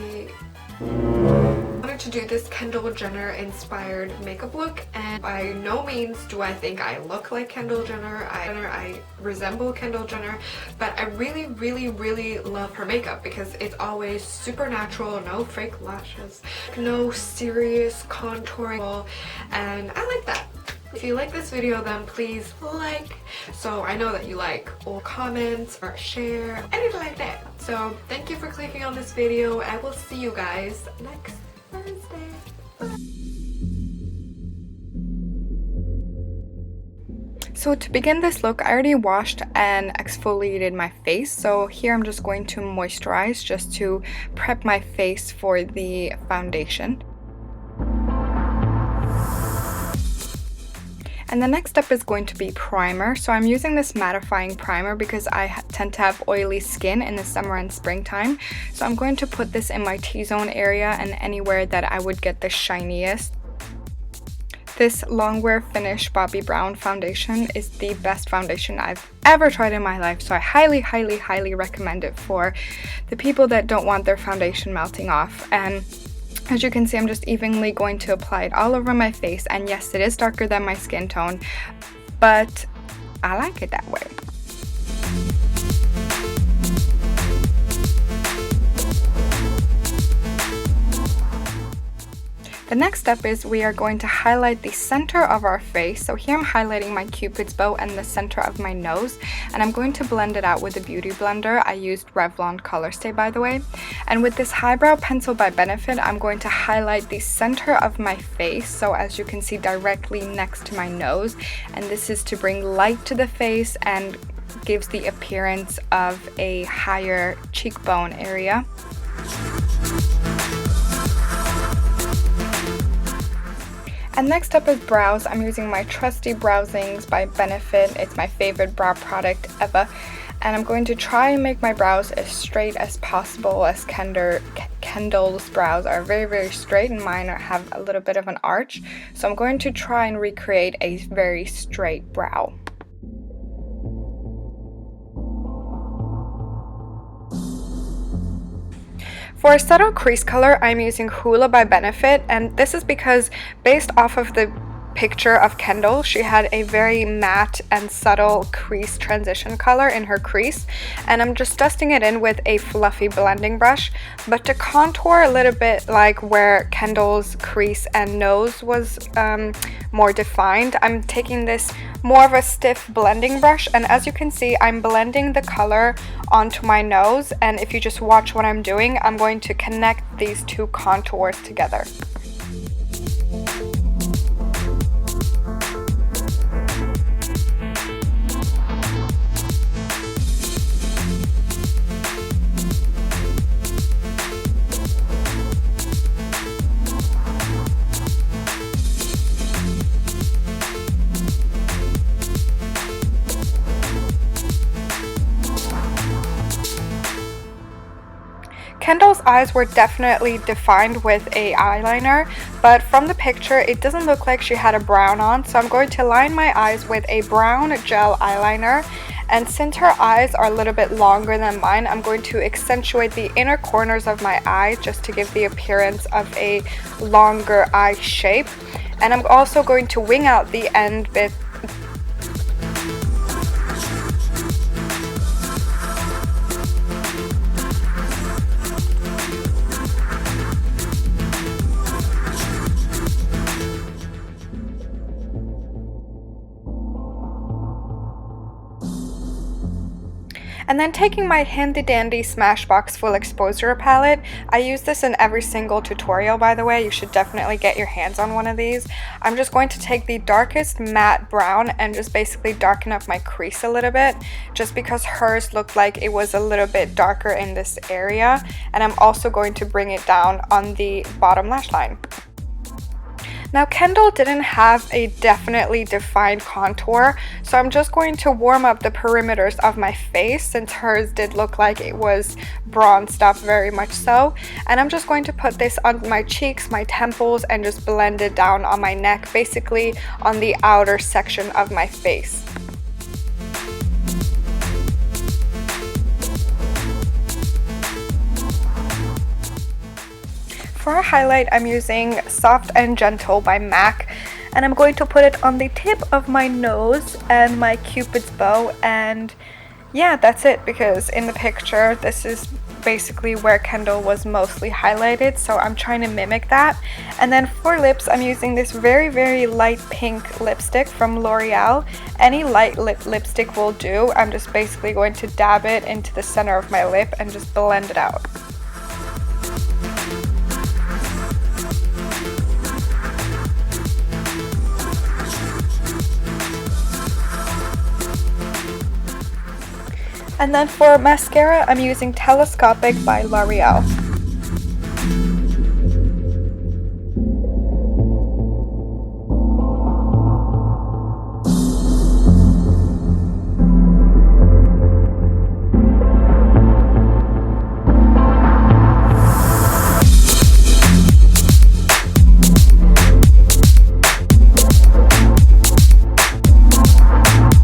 I wanted to do this Kendall Jenner inspired makeup look, and by no means do I think I look like Kendall Jenner. I resemble Kendall Jenner, but I really love her makeup because it's always super natural, no fake lashes, no serious contouring, and I like that. If you like this video, then please like, so I know that you like, or comment or share, anything like that. So thank you for clicking on this video. I will see you guys next Thursday. So to begin this look, I already washed and exfoliated my face. So here I'm just going to moisturize just to prep my face for the foundation. And the next step is going to be primer. So I'm using this mattifying primer because I tend to have oily skin in the summer and springtime. So I'm going to put this in my T-zone area and anywhere that I would get the shiniest. This Longwear Finish Bobbi Brown foundation is the best foundation I've ever tried in my life. So I highly recommend it for the people that don't want their foundation melting off. And as you can see, I'm just evenly going to apply it all over my face, and yes, it is darker than my skin tone, but I like it that way. The next step is we are going to highlight the center of our face. So here I'm highlighting my Cupid's bow and the center of my nose, and I'm going to blend it out with a beauty blender. I used Revlon Color Stay, by the way. And with this highbrow pencil by Benefit, I'm going to highlight the center of my face, so as you can see, directly next to my nose. And this is to bring light to the face and gives the appearance of a higher cheekbone area. And next up is brows. I'm using my trusty Browsings by Benefit. It's my favorite brow product ever. And I'm going to try and make my brows as straight as possible, as Kendall's brows are very straight and mine have a little bit of an arch. So I'm going to try and recreate a very straight brow. For a subtle crease color, I'm using Hoola by Benefit, and this is because based off of the picture of Kendall, she had a very matte and subtle crease transition color in her crease, and I'm just dusting it in with a fluffy blending brush. But to contour a little bit like where Kendall's crease and nose was more defined, I'm taking this more of a stiff blending brush, and as you can see, I'm blending the color onto my nose, and if you just watch what I'm doing, I'm going to connect these two contours together. Kendall's eyes were definitely defined with a eyeliner, but from the picture it doesn't look like she had a brown on, so I'm going to line my eyes with a brown gel eyeliner. And since her eyes are a little bit longer than mine, I'm going to accentuate the inner corners of my eyes just to give the appearance of a longer eye shape. And I'm also going to wing out the end bit. And then taking my handy dandy Smashbox Full Exposure palette, I use this in every single tutorial, by the way. You should definitely get your hands on one of these. I'm just going to take the darkest matte brown and just basically darken up my crease a little bit, just because hers looked like it was a little bit darker in this area. And I'm also going to bring it down on the bottom lash line. Now Kendall didn't have a definitely defined contour, so I'm just going to warm up the perimeters of my face, since hers did look like it was bronzed up very much so. And I'm just going to put this on my cheeks, my temples, and just blend it down on my neck, basically on the outer section of my face. for a highlight, I'm using Soft and Gentle by MAC, and I'm going to put it on the tip of my nose and my Cupid's bow, and yeah, that's it, because in the picture this is basically where Kendall was mostly highlighted, so I'm trying to mimic that. And then for lips, I'm using this very, very light pink lipstick from L'Oreal. Any light lipstick will do. I'm just basically going to dab it into the center of my lip and just blend it out. And then for mascara, I'm using Telescopic by L'Oreal.